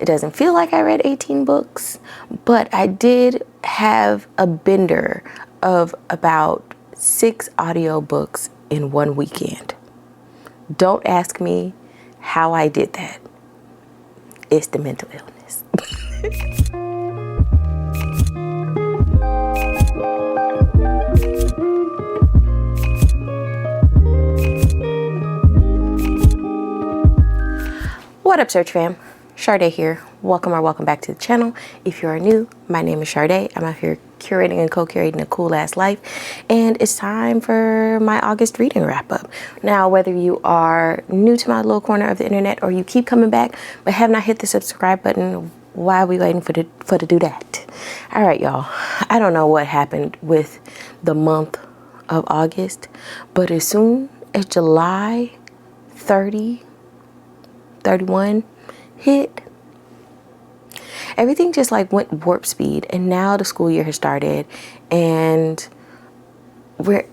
It doesn't feel like I read 18 books, but I did have a bender of about 6 audiobooks in one weekend. Don't ask me how I did that. It's the mental illness. What up, Search fam? Sade here. Welcome back to the channel. If you are new, my name is Sade. I'm out here curating and co-curating a cool ass life, and it's time for my August reading wrap up. Now, whether you are new to my little corner of the internet or you keep coming back but have not hit the subscribe button, why are we waiting for to do that? All right, y'all. I don't know what happened with the month of August, but as soon as July 30, 31 hit, everything just like went warp speed, and now the school year has started and we're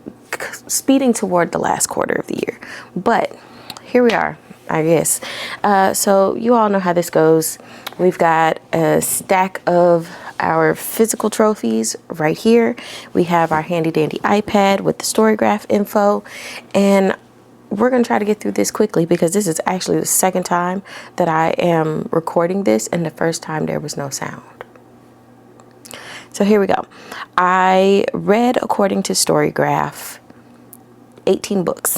speeding toward the last quarter of the year, but here we are, I guess. So you all know how this goes. We've got a stack of our physical trophies right here. We have our handy dandy iPad with the storygraph info, and we're going to try to get through this quickly because this is actually the second time that I am recording this, and the first time there was no sound. So here we go. I read, according to Storygraph, 18 books.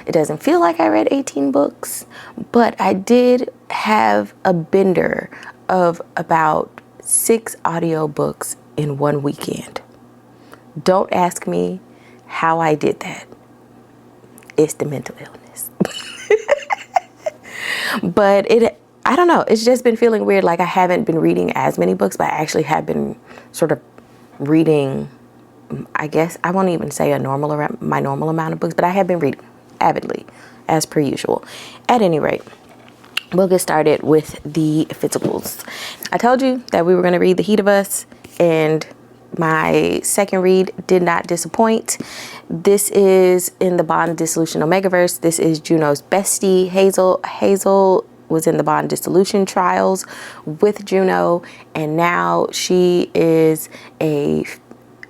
It doesn't feel like I read 18 books, but I did have a bender of about 6 audiobooks in one weekend. Don't ask me how I did that. It's the mental illness. But I don't know, it's just been feeling weird. Like I haven't been reading as many books, but I actually have been sort of reading, I guess I won't even say my normal amount of books, but I have been reading avidly as per usual. At any rate, we'll get started with the physicals. I told you that we were going to read The Heat of Us, and my second read did not disappoint. This is in the Bond Dissolution Omegaverse. This is Juno's bestie, Hazel. Hazel was in the Bond Dissolution trials with Juno, and now she is a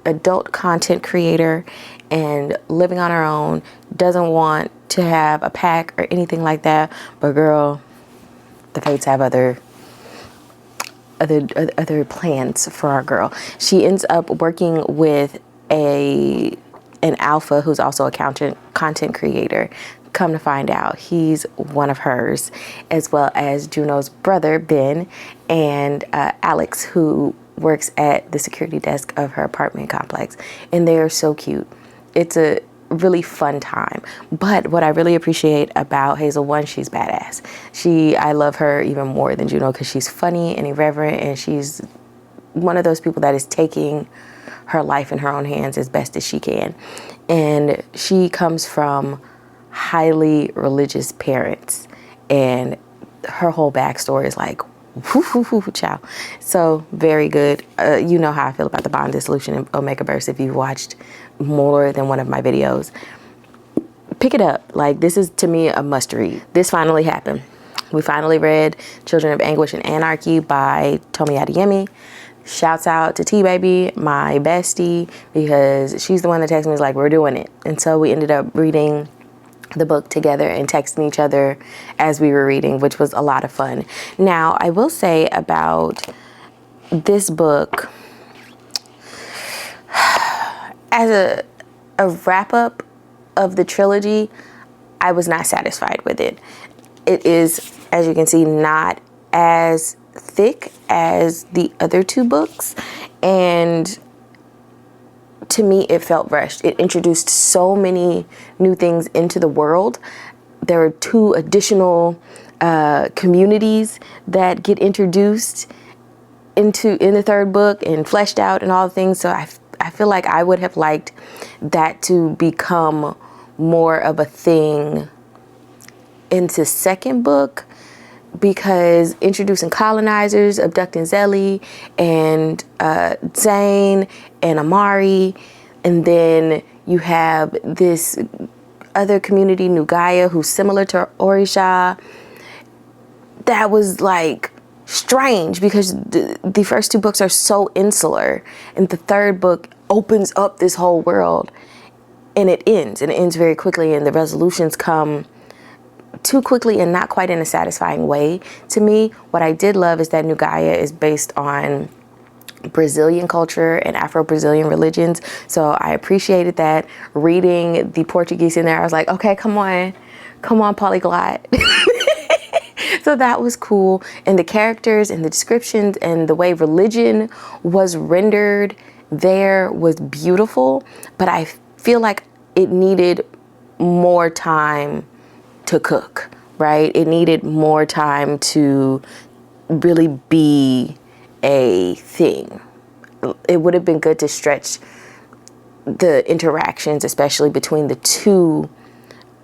adult content creator and living on her own. Doesn't want to have a pack or anything like that. But girl, the fates have other plans for our girl. She ends up working with an alpha who's also a content creator. Come to find out, he's one of hers, as well as Juno's brother Ben and Alex, who works at the security desk of her apartment complex, and they are so cute. It's a really fun time. But what I really appreciate about Hazel, one, she's badass. I love her even more than Juno because she's funny and irreverent, and she's one of those people that is taking her life in her own hands as best as she can. And she comes from highly religious parents, and her whole backstory is like ciao. So very good. You know how I feel about the Bond Dissolution and Omegaverse if you've watched more than one of my videos. Pick it up. Like, this is to me a must read. This finally happened. We finally read Children of Anguish and Anarchy by Tomi Adeyimi. Shouts out to T Baby, my bestie, because she's the one that texted me, was like, we're doing it. And so we ended up reading the book together and texting each other as we were reading, which was a lot of fun. Now, I will say about this book, as a wrap-up of the trilogy, I was not satisfied with it. It is, as you can see, not as thick as the other 2 books, and to me it felt rushed. It introduced so many new things into the world. There are 2 additional communities that get introduced in the 3rd book and fleshed out and all the things. So I feel like I would have liked that to become more of a thing into 2nd book, because introducing colonizers, abducting Zelly and Zane and Amari, and then you have this other community, New Gaia, who's similar to Orisha. that was like strange because the first two books are so insular, and the third book opens up this whole world, and it ends very quickly, and the resolutions come too quickly and not quite in a satisfying way to me. What I did love is that New Gaia is based on Brazilian culture and Afro-Brazilian religions, so I appreciated that. Reading the Portuguese in there, I was like, okay, come on polyglot. So that was cool, and the characters and the descriptions and the way religion was rendered there was beautiful, but I feel like it needed more time to cook, right? It needed more time to really be a thing. It would have been good to stretch the interactions, especially between the two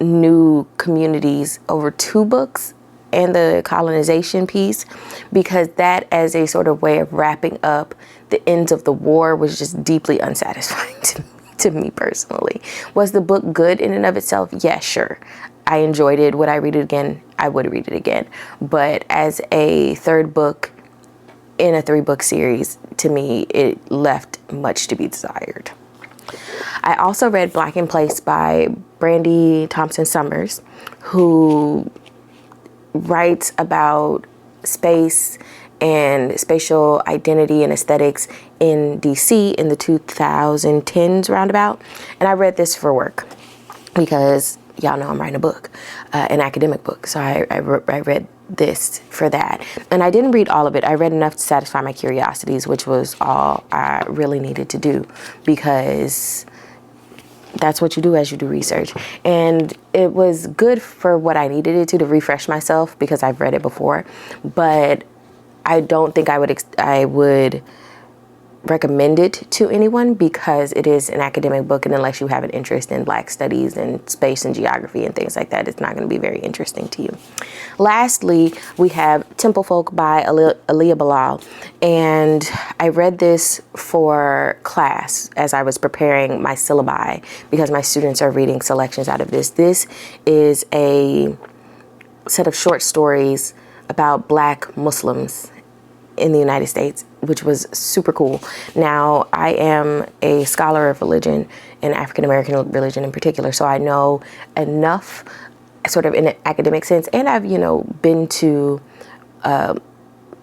new communities, over 2 books and the colonization piece, because that as a sort of way of wrapping up the ends of the war was just deeply unsatisfying to me personally. Was the book good in and of itself? Yeah, sure. I enjoyed it. Would I read it again? I would read it again. But as a third book in a 3-book series, to me, it left much to be desired. I also read Black in Place by Brandy Thompson Summers, who writes about space and spatial identity and aesthetics in DC in the 2010s roundabout. And I read this for work because y'all know I'm writing a book, an academic book. So I read this for that. And I didn't read all of it. I read enough to satisfy my curiosities, which was all I really needed to do, because that's what you do as you do research. And it was good for what I needed it to refresh myself, because I've read it before. But I don't think I would recommend it to anyone, because it is an academic book, and unless you have an interest in Black studies and space and geography and things like that, it's not going to be very interesting to you. Lastly, we have Temple Folk by Aaliyah Bilal, and I read this for class as I was preparing my syllabi, because my students are reading selections out of this. This is a set of short stories about Black Muslims in the United States, which was super cool. Now, I am a scholar of religion, and African American religion in particular, so I know enough sort of in an academic sense, and I've, been to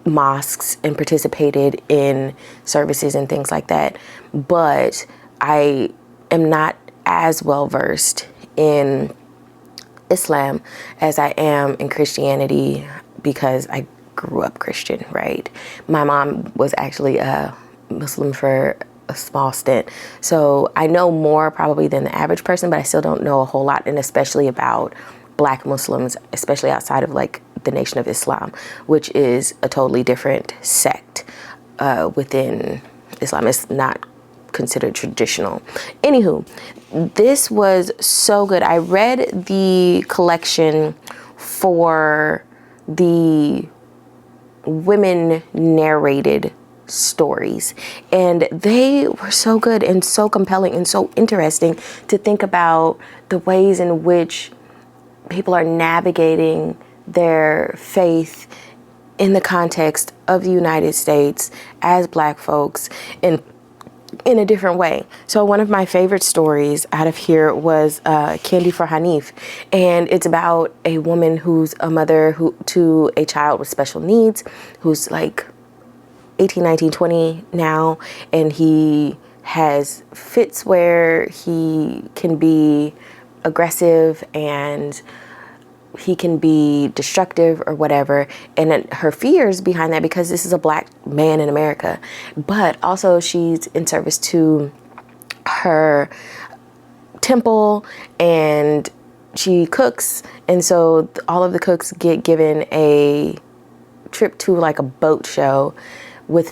mosques and participated in services and things like that, but I am not as well versed in Islam as I am in Christianity, because I grew up Christian, right? My mom was actually a Muslim for a small stint. So I know more probably than the average person, but I still don't know a whole lot, and especially about Black Muslims, especially outside of like the Nation of Islam, which is a totally different sect within Islam. It's not considered traditional. Anywho, this was so good. I read the collection for the women narrated stories, and they were so good and so compelling and so interesting to think about the ways in which people are navigating their faith in the context of the United States as Black folks in a different way. So one of my favorite stories out of here was Candy for Hanif, and it's about a woman who's a mother to a child with special needs, who's like 18, 19, 20 now, and he has fits where he can be aggressive and he can be destructive or whatever, and her fears behind that, because this is a Black man in America, but also she's in service to her temple and she cooks, and so all of the cooks get given a trip to like a boat show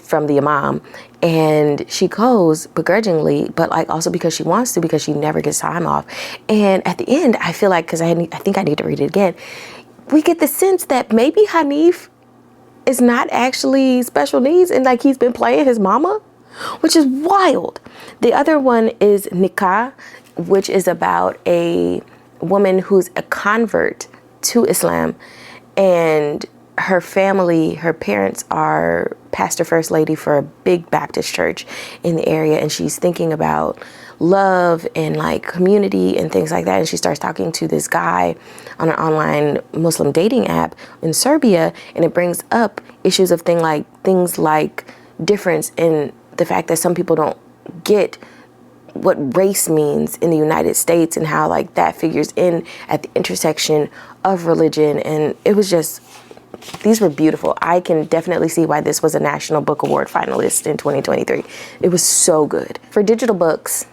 from the imam, and she goes begrudgingly, but like also because she wants to, because she never gets time off. And at the end, I feel like, because I think I need to read it again, we get the sense that maybe Hanif is not actually special needs, and like he's been playing his mama, which is wild. The other one is Nikah, which is about a woman who's a convert to Islam, and her family, her parents are pastor first lady for a big Baptist church in the area, and she's thinking about love and like community and things like that. And she starts talking to this guy on an online Muslim dating app in Serbia, and it brings up issues of things like difference in the fact that some people don't get what race means in the United States and how like that figures in at the intersection of religion. And it was just, these were beautiful. I can definitely see why this was a National Book Award finalist in 2023. It was so good. For digital books,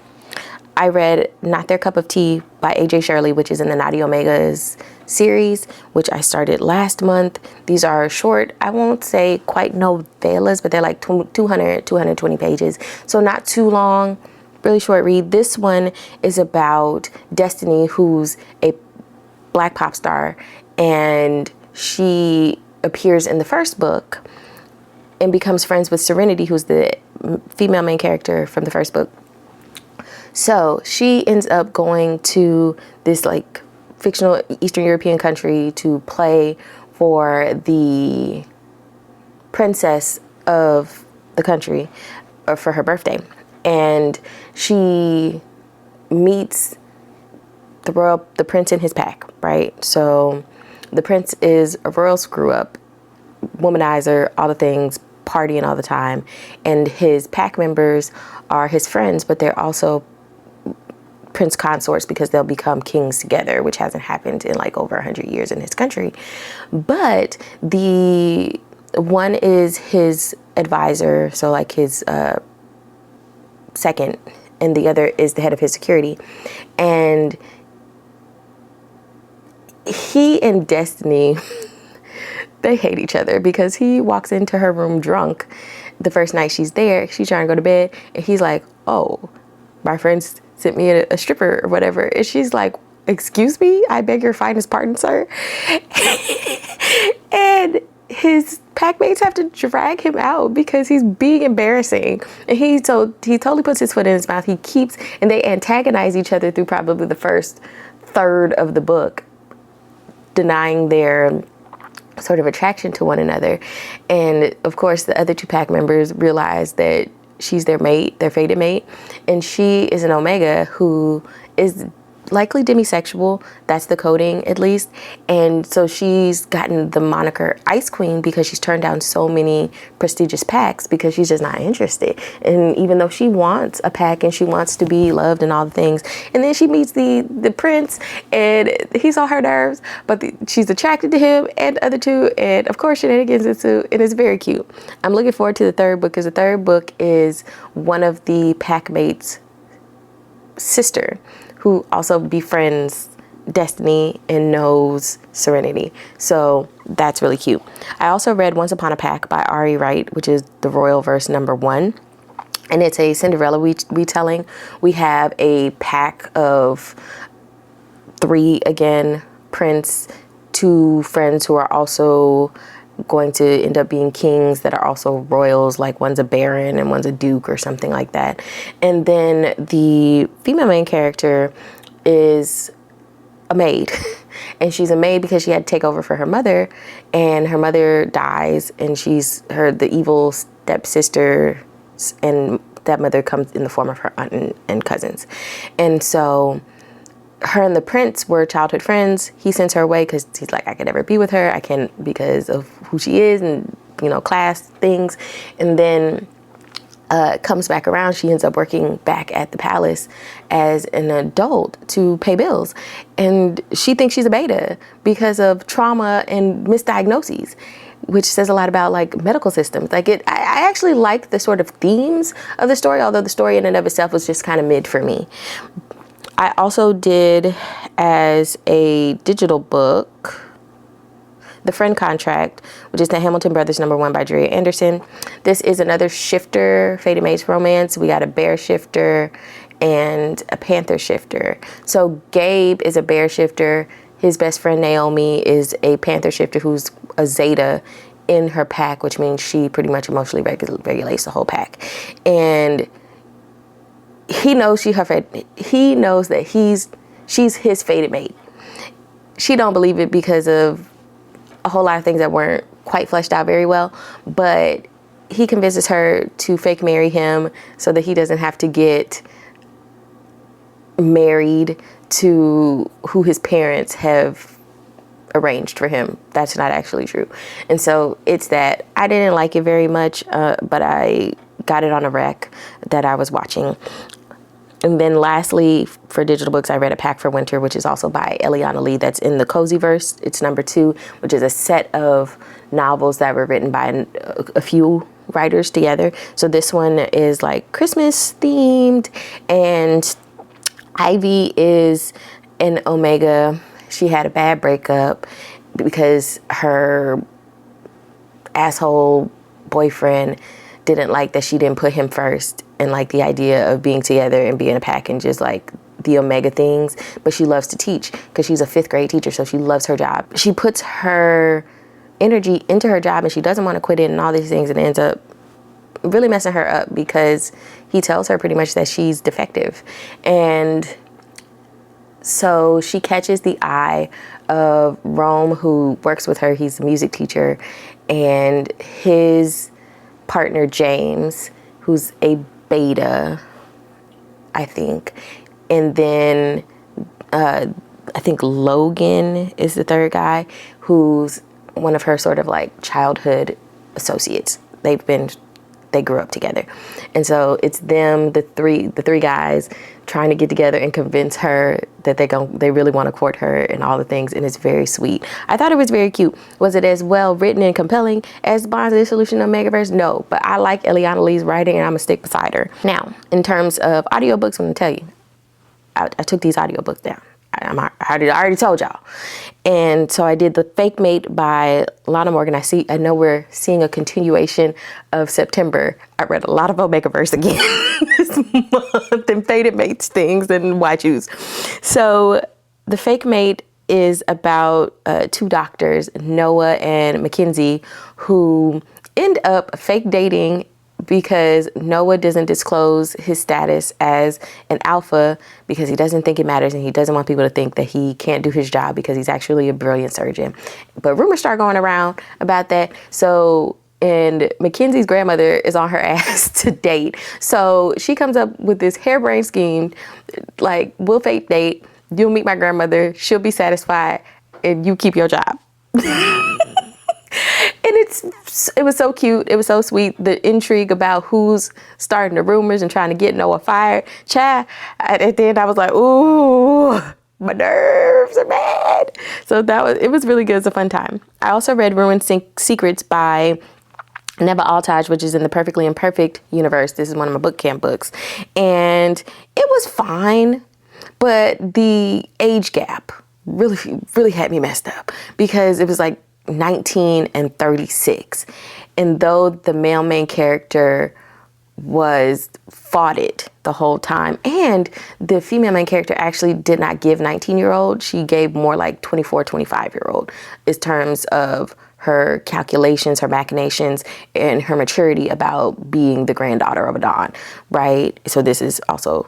I read Not Their Cup of Tea by AJ Shirley, which is in the Naughty Omegas series, which I started last month. These are short, I won't say quite novellas, but they're like 220 pages. So not too long, really short read. This one is about Destiny, who's a Black pop star, and she appears in the first book and becomes friends with Serenity, who's the female main character from the first book. So she ends up going to this like fictional Eastern European country to play for the princess of the country for her birthday. And she meets the prince in his pack, right? So the prince is a royal screw up, womanizer, all the things, partying all the time. And his pack members are his friends, but they're also prince consorts because they'll become kings together, which hasn't happened in like over 100 years in his country. But the one is his advisor, so like his second, and the other is the head of his security. And he and Destiny, they hate each other because he walks into her room drunk the first night she's there. She's trying to go to bed, and he's like, oh, my friends sent me a stripper or whatever. And she's like, excuse me, I beg your finest pardon, sir. And his packmates have to drag him out because he's being embarrassing. And he totally puts his foot in his mouth. And they antagonize each other through probably the first third of the book, denying their sort of attraction to one another. And of course, the other two pack members realize that she's their mate, their fated mate, and she is an Omega who is likely demisexual. That's the coding, at least. And so she's gotten the moniker Ice Queen because she's turned down so many prestigious packs because she's just not interested. And even though she wants a pack and she wants to be loved and all the things, and then she meets the prince and he's on her nerves, but she's attracted to him and the other two, and of course shenanigans ensue, and it's very cute. I'm looking forward to the third book because the third book is one of the packmates' sister, who also befriends Destiny and knows Serenity. So that's really cute. I also read Once Upon a Pack by Ari Wright, which is the Royal Verse #1. And it's a Cinderella retelling. We have a pack of 3, again, prince, 2 friends who are also going to end up being kings that are also royals, like one's a baron and one's a duke or something like that. And then the female main character is a maid. And she's a maid because she had to take over for her mother, and her mother dies, and she's the evil stepsister, and stepmother comes in the form of her aunt and cousins. And so her and the prince were childhood friends. He sends her away because he's like, I could never be with her. I can't, because of who she is and, class things. And then comes back around. She ends up working back at the palace as an adult to pay bills. And she thinks she's a beta because of trauma and misdiagnoses, which says a lot about like medical systems. I actually like the sort of themes of the story, although the story in and of itself was just kind of mid for me. I also did, as a digital book, The Friend Contract, which is the Hamilton Brothers #1 by Dria Andersen. This is another shifter, fated mates romance. We got a bear shifter and a panther shifter. So Gabe is a bear shifter. His best friend Naomi is a panther shifter who's a Zeta in her pack, which means she pretty much emotionally regulates the whole pack. And he knows he knows that she's his fated mate. She don't believe it because of a whole lot of things that weren't quite fleshed out very well, but he convinces her to fake marry him so that he doesn't have to get married to who his parents have arranged for him. That's not actually true. And so it's that. I didn't like it very much, but I got it on a rec that I was watching. And then lastly, for digital books, I read A Pack for Winter, which is also by Eliana Lee. That's in the Cozy Verse. It's number 2, which is a set of novels that were written by a few writers together. So this one is like Christmas themed, and Ivy is an Omega. She had a bad breakup because her asshole boyfriend didn't like that she didn't put him first, and like the idea of being together and being a pack and just like the Omega things. But she loves to teach because she's a 5th grade teacher, so she loves her job. She puts her energy into her job and she doesn't want to quit it and all these things, and it ends up really messing her up because he tells her pretty much that she's defective. And so she catches the eye of Rome, who works with her. He's a music teacher, and his partner James, who's a beta, I think. And then I think Logan is the 3rd guy, who's one of her sort of like childhood associates. They grew up together. And so it's them, the three guys, trying to get together and convince her that they really want to court her and all the things, and it's very sweet. I thought it was very cute. Was it as well written and compelling as Bond's Dissolution of Megaverse? No, but I like Eliana Lee's writing, and I'm gonna stick beside her. Now, in terms of audiobooks, I'm gonna tell you, I took these audiobooks down. I already told y'all. And so I did The Fake Mate by Lana Morgan. I know we're seeing a continuation of September. I read a lot of Omegaverse again this month, and Fated Mates things and why choose. So The Fake Mate is about 2 doctors, Noah and Mackenzie, who end up fake dating because Noah doesn't disclose his status as an alpha because he doesn't think it matters, and he doesn't want people to think that he can't do his job because he's actually a brilliant surgeon. But rumors start going around about that. So, and Mackenzie's grandmother is on her ass to date. So she comes up with this harebrained scheme, like, we'll fake date, you'll meet my grandmother, she'll be satisfied, and you keep your job. And it was so cute. It was so sweet. The intrigue about who's starting the rumors and trying to get Noah fired. Child, at the end I was like, ooh, my nerves are bad. So it was really good. It's a fun time. I also read Ruined Secrets by Neva, which is in the Perfectly Imperfect universe. This is one of my book camp books. And it was fine, but the age gap really had me messed up because it was like 19 and 36. And though the male main character fought it the whole time, and the female main character actually did not give 19-year-old, she gave more like 24, 25-year-old in terms of her calculations, her machinations, and her maturity about being the granddaughter of a Don, right? So this is also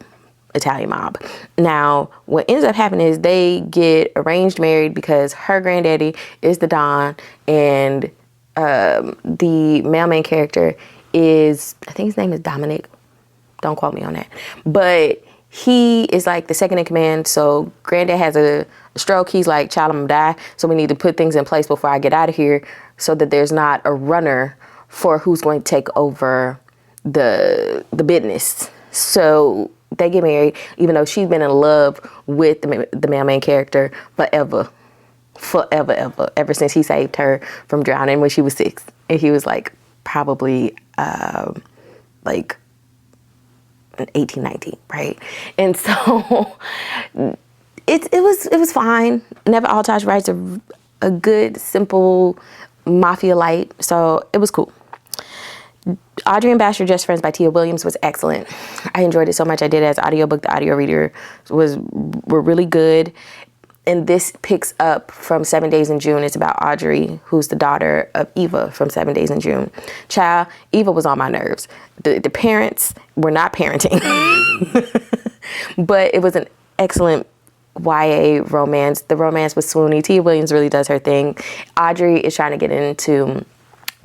Italian mob. Now, what ends up happening is they get arranged married because her granddaddy is the Don, and the male main character is, I think his name is Dominic. Don't quote me on that. But he is like the second in command. So granddad has a stroke. He's like, child, I'm gonna die. So we need to put things in place before I get out of here so that there's not a runner for who's going to take over the business. So they get married, even though she's been in love with the male main character forever, ever since he saved her from drowning when she was 6. And he was like probably like 18, 19, right? And so it was fine. Neva Alta writes a good, simple mafia light, so it was cool. Audrey and Bastard Just Friends by Tia Williams was excellent. I enjoyed it so much. I did it as audiobook. The audio reader were really good. And this picks up from 7 Days in June. It's about Audrey, who's the daughter of Eva from 7 Days in June. Child, Eva was on my nerves. The parents were not parenting. But it was an excellent YA romance. The romance with Swoony. Tia Williams really does her thing. Audre is trying to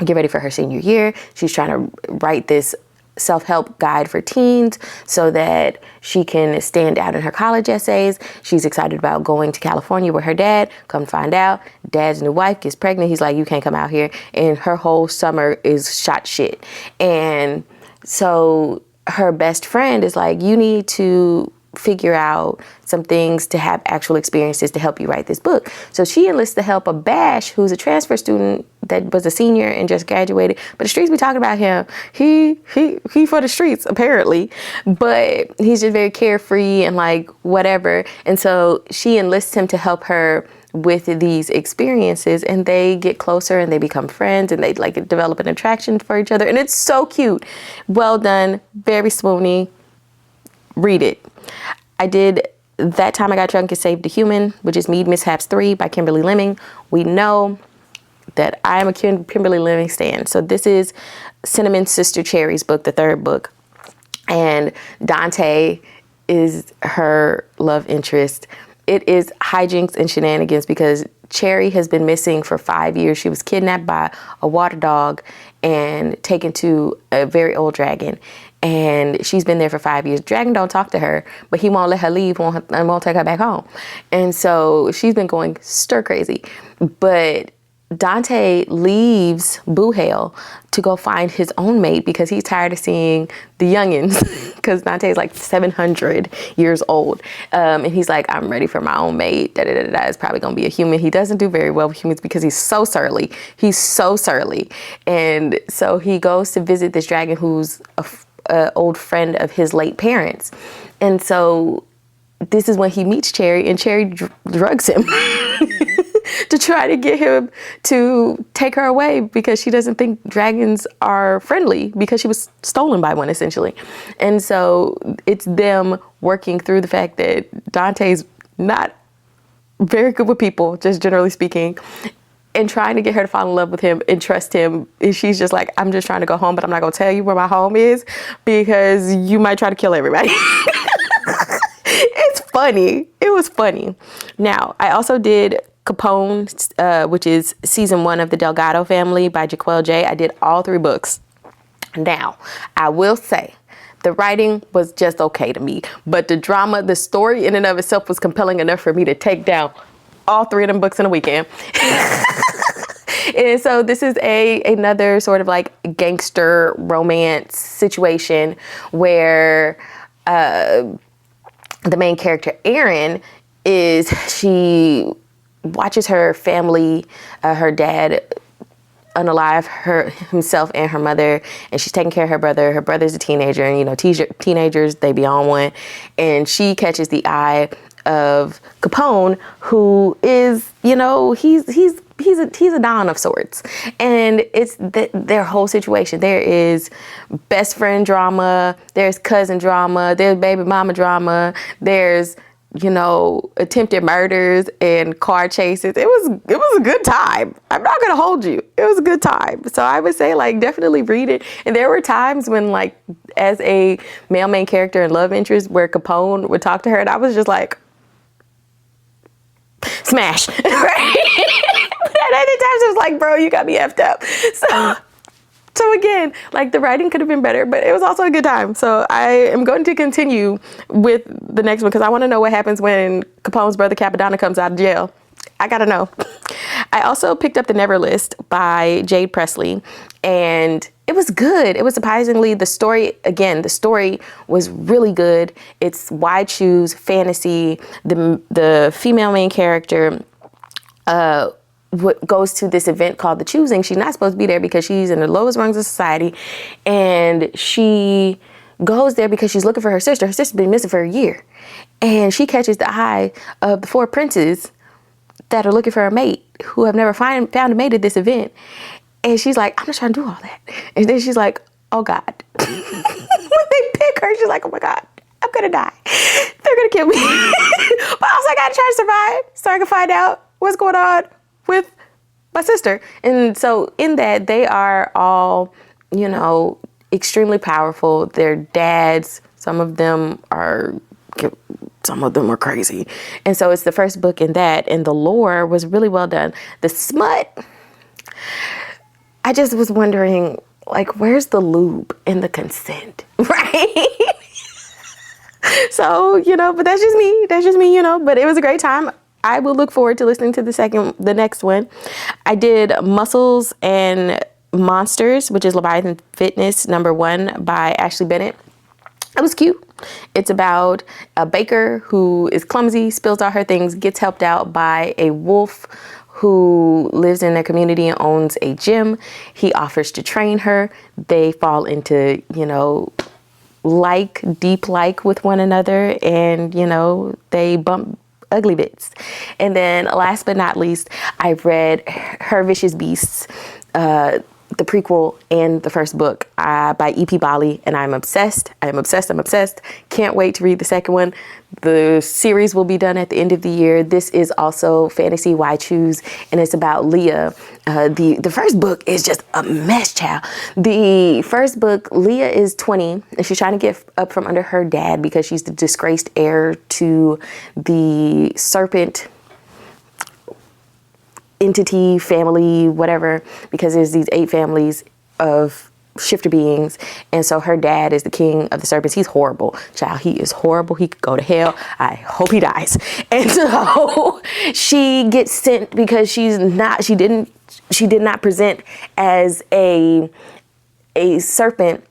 get ready for her senior year. She's trying to write this self-help guide for teens so that she can stand out in her college essays. She's excited about going to California with her dad. Come find out, dad's new wife gets pregnant. He's like, you can't come out here. And her whole summer is shot shit. And so her best friend is like, you need to figure out some things to have actual experiences to help you write this book. So she enlists the help of Bash, who's a transfer student that was a senior and just graduated. But the streets be talking about him. He for the streets, apparently. But he's just very carefree and like whatever. And so she enlists him to help her with these experiences, and they get closer and they become friends and they like develop an attraction for each other. And it's so cute. Well done. Very swoony. Read it. I did That Time I Got Drunk and Saved a Human, which is Mead Mishaps 3 by Kimberly Lemming. We know that I am a Kimberly Lemming stan. So this is Cinnamon's sister Cherry's book, the third book. And Dante is her love interest. It is hijinks and shenanigans because Cherry has been missing for 5 years. She was kidnapped by a water dog and taken to a very old dragon. And she's been there for 5 years. Dragon don't talk to her, but he won't let her leave and won't take her back home. And so she's been going stir crazy. But Dante leaves Boo Hale to go find his own mate because he's tired of seeing the youngins because Dante's like 700 years old. And he's like, I'm ready for my own mate. It's probably going to be a human. He doesn't do very well with humans because he's so surly. He's so surly. And so he goes to visit this dragon who's a old friend of his late parents. And so this is when he meets Cherry, and Cherry drugs him to try to get him to take her away because she doesn't think dragons are friendly because she was stolen by one, essentially. And so it's them working through the fact that Dante's not very good with people, just generally speaking, and trying to get her to fall in love with him and trust him. And she's just like, I'm just trying to go home, but I'm not going to tell you where my home is because you might try to kill everybody. It's funny. It was funny. Now, I also did Capone, which is season 1 of the Delgado family by Jahquel J. I did all 3 books. Now, I will say, the writing was just okay to me, but the drama, the story in and of itself was compelling enough for me to take down all 3 of them books in a weekend. And so this is another sort of like gangster romance situation where the main character, Erin, she watches her family, her dad unalive himself and her mother, and she's taking care of her brother. Her brother's a teenager, and you know, teenagers, they be on one. And she catches the eye of Capone, who is, you know, he's a don of sorts. And it's their whole situation. There is best friend drama, there's cousin drama, there's baby mama drama, there's, you know, attempted murders and car chases. It was a good time. I'm not gonna hold you. It was a good time. So I would say, like, definitely read it. And there were times when, like, as a male main character and love interest, where Capone would talk to her, and I was just like, smash. Right? But at other times it was like, bro, you got me effed up. So again, like, the writing could have been better, but it was also a good time. So I am going to continue with the next one because I want to know what happens when Capone's brother Capadonna comes out of jail. I gotta know. I also picked up The Never List by Jade Presley, and it was good. It was surprisingly, the story was really good. It's wide shoes, fantasy. The female main character goes to this event called The Choosing. She's not supposed to be there because she's in the lowest rungs of society, and she goes there because she's looking for her sister. Her sister's been missing for a year, and she catches the eye of the 4 princes that are looking for a mate who have never found a mate at this event. And she's like, I'm just trying to do all that. And then she's like, oh God. When they pick her, she's like, oh my God, I'm gonna die. They're gonna kill me. But also I gotta try to survive so I can find out what's going on with my sister. And so in that, they are all, you know, extremely powerful. They're dads. Some of some of them are crazy. And so it's the first book in that, and the lore was really well done. The smut, I just was wondering, like, where's the lube and the consent, right? So, you know, but that's just me, you know, but it was a great time. I will look forward to listening to the next one. I did Muscles and Monsters, which is Leviathan Fitness #1 by Ashley Bennett. It was cute. It's about a baker who is clumsy, spills all her things, gets helped out by a wolf who lives in their community and owns a gym. He offers to train her. They fall into, you know, deep with one another, and, you know, they bump ugly bits. And then last but not least, I read Her Vicious Beasts, the prequel and the first book by E.P. Bali, and I'm obsessed. I'm obsessed. Can't wait to read the second one. The series will be done at the end of the year. This is also Fantasy Why Choose, and it's about Leah. The first book is just a mess, child. The first book, Leah is 20, and she's trying to get up from under her dad because she's the disgraced heir to the serpent entity, family, whatever, because there's these 8 families of shifter beings, and so her dad is the king of the serpents. He's horrible, child. He is horrible. He could go to hell. I hope he dies. And so she gets sent because she did not present as a serpent,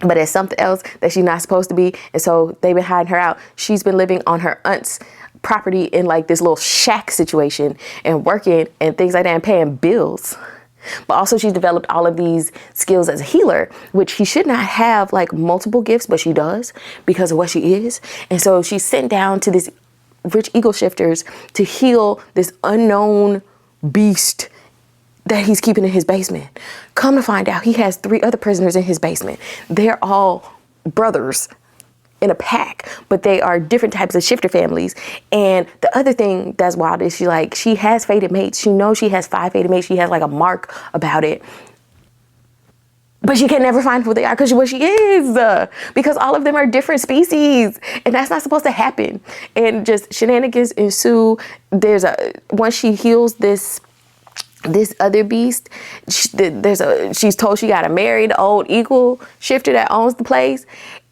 but as something else that she's not supposed to be. And so they've been hiding her out. She's been living on her aunt's property in like this little shack situation and working and things like that and paying bills. But also she's developed all of these skills as a healer, which she should not have like multiple gifts, but she does because of what she is. And so she's sent down to this rich eagle shifters to heal this unknown beast that he's keeping in his basement. Come to find out, he has 3 other prisoners in his basement. They're all brothers in a pack, but they are different types of shifter families. And the other thing that's wild is she has fated mates. She knows she has 5 fated mates. She has like a mark about it, but she can never find who they are because what she is, because all of them are different species, and that's not supposed to happen. And just shenanigans ensue. Once she heals this other beast, she's told she got to marry the old eagle shifter that owns the place,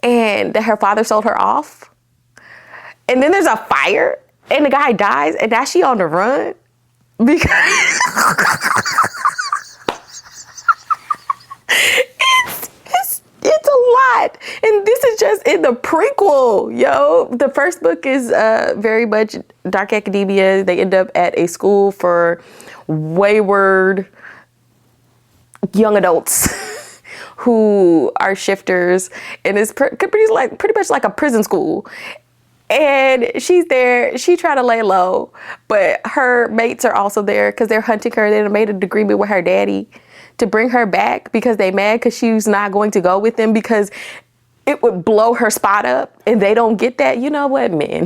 and that her father sold her off. And then there's a fire and the guy dies, and now she on the run because it's a lot. And this is just in the prequel, yo. The first book is very much dark academia. They end up at a school for wayward young adults who are shifters, and it's pretty much like a prison school. And she's there. She tried to lay low, but her mates are also there because they're hunting her. They made an agreement with her daddy to bring her back because they mad because she's not going to go with them because it would blow her spot up, and they don't get that. You know what, men?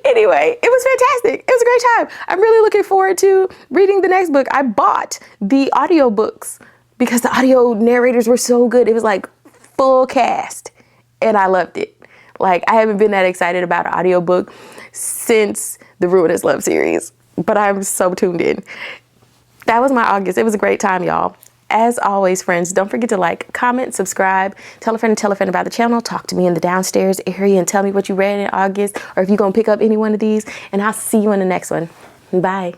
Anyway, it was fantastic. It was a great time. I'm really looking forward to reading the next book. I bought the audiobooks because the audio narrators were so good. It was like full cast, and I loved it. Like, I haven't been that excited about an audiobook since the Ruinous Love series, but I'm so tuned in. That was my August. It was a great time, y'all. As always, friends, don't forget to like, comment, subscribe, tell a friend about the channel, talk to me in the downstairs area and tell me what you read in August or if you're going to pick up any one of these, and I'll see you in the next one. Bye.